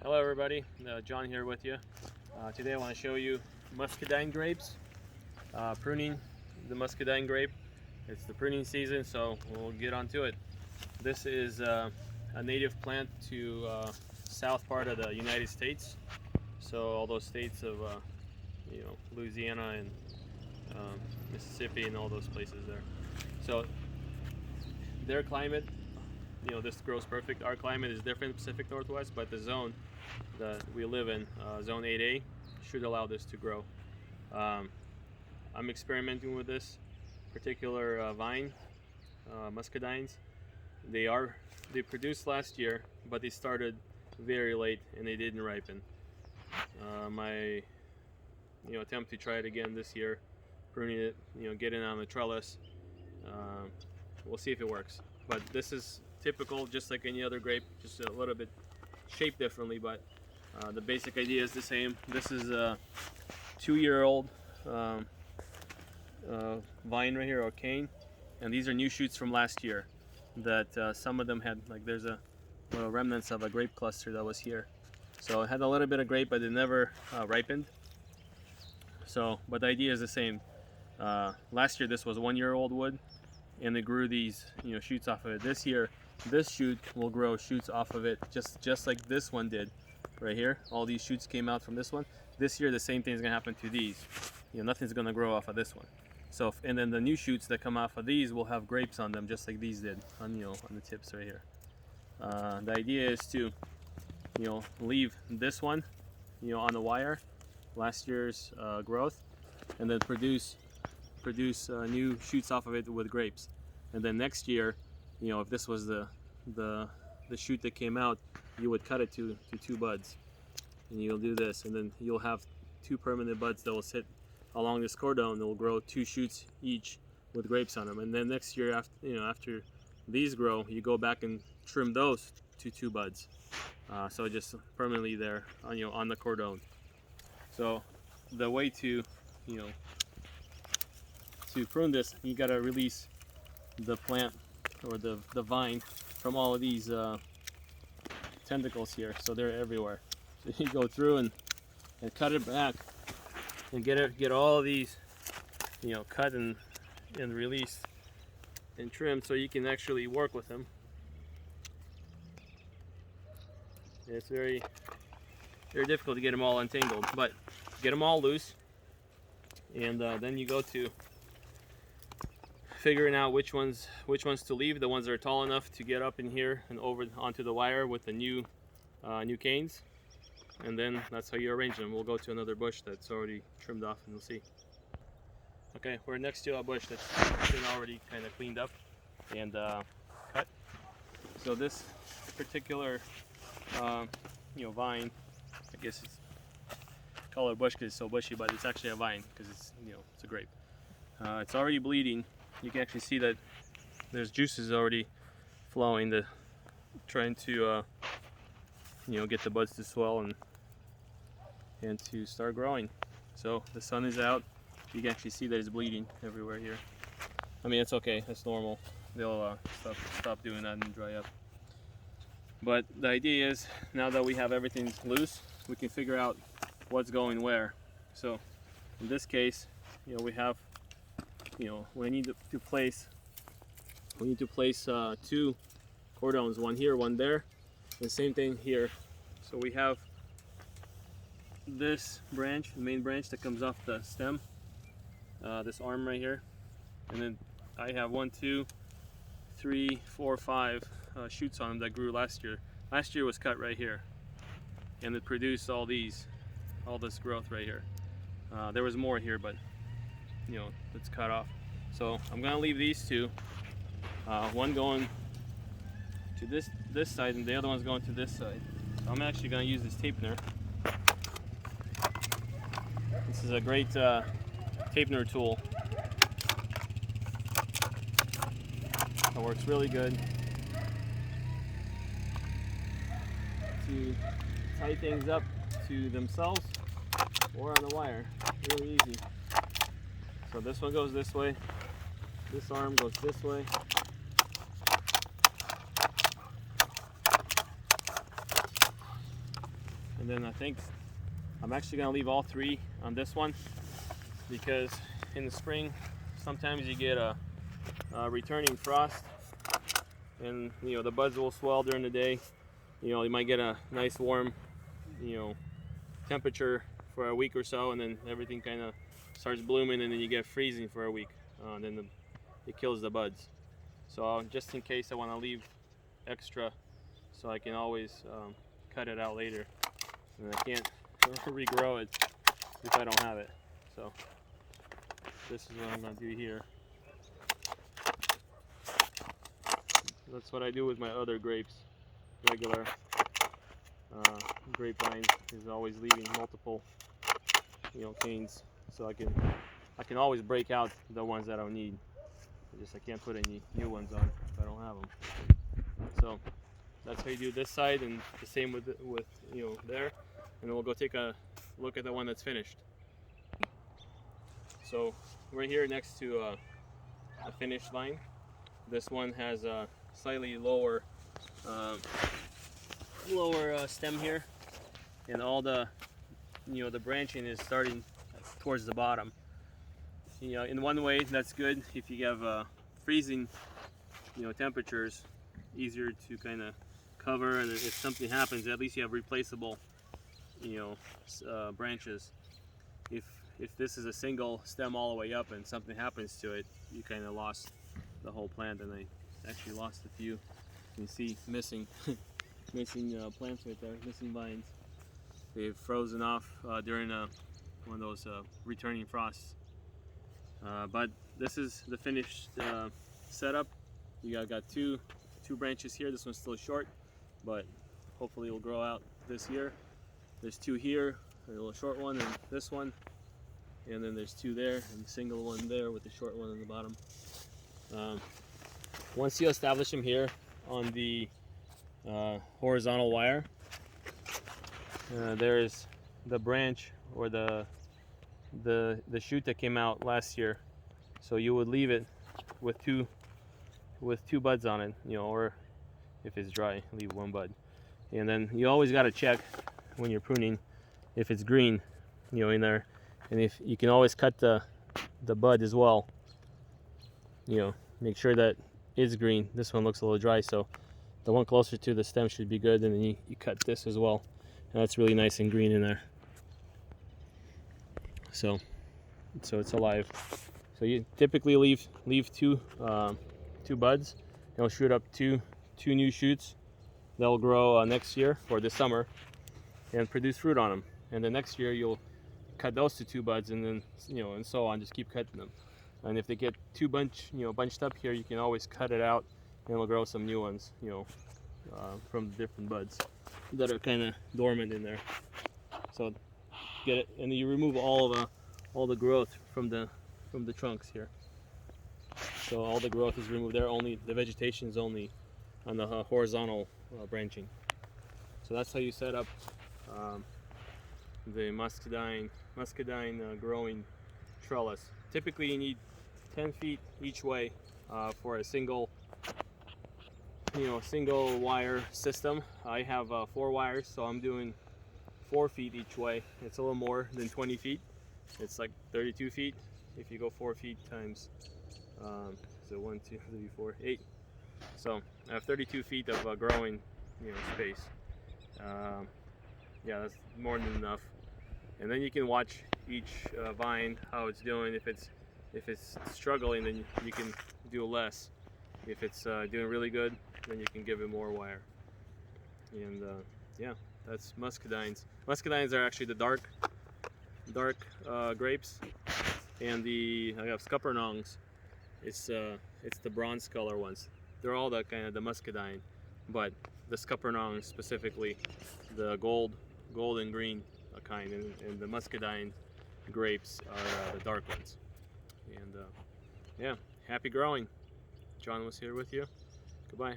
Hello everybody, John here with you. Today I want to show you Muscadine grapes, pruning the Muscadine grape. It's the pruning season, so we'll get on to it. This is a native plant to south part of the United States, so all those states of Louisiana and Mississippi and all those places there. So their climate, this grows perfect. Our climate is different, Pacific Northwest, but the zone that we live in, zone 8A, should allow this to grow. I'm experimenting with this particular vine, muscadines. They produced last year, but they started very late and they didn't ripen. My attempt to try it again this year, pruning it, getting it on the trellis. We'll see if it works. But this is typical, just like any other grape, just a little bit shaped differently, but the basic idea is the same. This is a 2-year-old vine right here, or cane, and these are new shoots from last year that some of them had, like there's a little remnants of a grape cluster that was here. So it had a little bit of grape, but it never ripened. So, but the idea is the same. Last year this was 1-year-old wood, and they grew these shoots off of it. This year this shoot will grow shoots off of it, just like this one did right here. All these shoots came out from this one. This year the same thing is going to happen to these. Nothing's going to grow off of this one. So, and then the new shoots that come off of these will have grapes on them, just like these did on on the tips right here. The idea is to leave this one on the wire, last year's growth, and then produce new shoots off of it with grapes. And then next year, if this was the shoot that came out, you would cut it to 2 buds, and you'll do this, and then you'll have 2 permanent buds that will sit along this cordon. They'll grow 2 shoots each with grapes on them. And then next year, after these grow, you go back and trim those to 2 buds, so just permanently there on the cordon. So the way to prune this, you got to release the plant or the vine from all of these tentacles here, so they're everywhere. So you go through and cut it back and get all of these cut and released and trimmed, so you can actually work with them. It's very difficult to get them all untangled, but get them all loose, and then you go to figuring out which ones to leave, the ones that are tall enough to get up in here and over onto the wire with the new canes, and then that's how you arrange them. We'll go to another bush that's already trimmed off and you'll see. Okay, we're next to a bush that's been already kind of cleaned up and cut. So this particular vine, I guess it's called a bush because it's so bushy, but it's actually a vine because it's it's a grape. It's already bleeding. You can actually see that there's juices already flowing, trying to get the buds to swell and to start growing. So the sun is out. You can actually see that it's bleeding everywhere here. I mean, it's okay, that's normal. They'll stop doing that and dry up. But the idea is, now that we have everything loose, we can figure out what's going where. So in this case, we have we need to place 2 cordons, one here, one there, and same thing here. So we have this branch, the main branch that comes off the stem, this arm right here, and then I have 1, 2, 3, 4, 5 shoots on them that grew last year. Last year was cut right here, and it produced all this growth right here. There was more here, but it's cut off. So I'm gonna leave these 2, one going to this side and the other one's going to this side. So I'm actually gonna use this tapener. This is a great tapener tool. It works really good to tie things up to themselves or on the wire. Really easy. So this one goes this way, this arm goes this way, And then I think I'm actually gonna leave all 3 on this one, because in the spring sometimes you get a returning frost, and the buds will swell during the day. You might get a nice warm temperature for a week or so, and then everything kind of starts blooming, and then you get freezing for a week, and then it kills the buds. So just in case, I want to leave extra so I can always cut it out later, and I can't regrow it if I don't have it. So this is what I'm going to do here. That's what I do with my other grapes. Regular grapevine is always leaving multiple canes, so I can always break out the ones that I don't need. I can't put any new ones on if I don't have them. So that's how you do this side, and the same with there. And then we'll go take a look at the one that's finished. So right here next to a finished vine, this one has a slightly lower stem here, and all the the branching is starting towards the bottom. In one way that's good if you have freezing temperatures, easier to kind of cover, and if something happens, at least you have replaceable branches. If this is a single stem all the way up and something happens to it, you kind of lost the whole plant. And I actually lost a few. You see missing plants right there, missing vines. They've frozen off during one of those returning frosts. But this is the finished setup. You got two branches here. This one's still short, but hopefully it will grow out this year. There's 2 here, a little short one, and this one, and then there's 2 there, and a single one there with the short one on the bottom. Once you establish them here on the horizontal wire, there's the branch or the shoot that came out last year. So you would leave it with two buds on it, or if it's dry, leave 1 bud. And then you always got to check when you're pruning if it's green, in there, and if you can always cut the bud as well. Make sure that it's green. This one looks a little dry, so the one closer to the stem should be good, and then you cut this as well, and that's really nice and green in there. So it's alive. So you typically leave 2 buds. It'll shoot up two new shoots. They'll grow next year or this summer and produce fruit on them. And the next year you'll cut those to 2 buds, and then and so on. Just keep cutting them. And if they get too bunched up here, you can always cut it out, and it'll grow some new ones, from different buds that are kind of dormant in there. So get it, and you remove all the growth from the trunks here. So all the growth is removed there. Only the vegetation is only on the horizontal branching. So that's how you set up the muscadine growing trellis. Typically you need 10 feet each way for a single wire system. I have 4 wires, so I'm doing 4 feet each way. It's a little more than 20 feet. It's like 32 feet if you go 4 feet times so 1, 2, 3, 4, 8. So I have 32 feet of growing space. Yeah, that's more than enough. And then you can watch each vine, how it's doing. If it's struggling, then you can do less. If it's doing really good, then you can give it more wire. And yeah, that's muscadines. Muscadines are actually the dark grapes, and I have scuppernongs. It's the bronze color ones. They're all the kind of the muscadine, but the scuppernong specifically, the gold and green kind, and the muscadine grapes are the dark ones. And yeah, happy growing. John was here with you. Goodbye.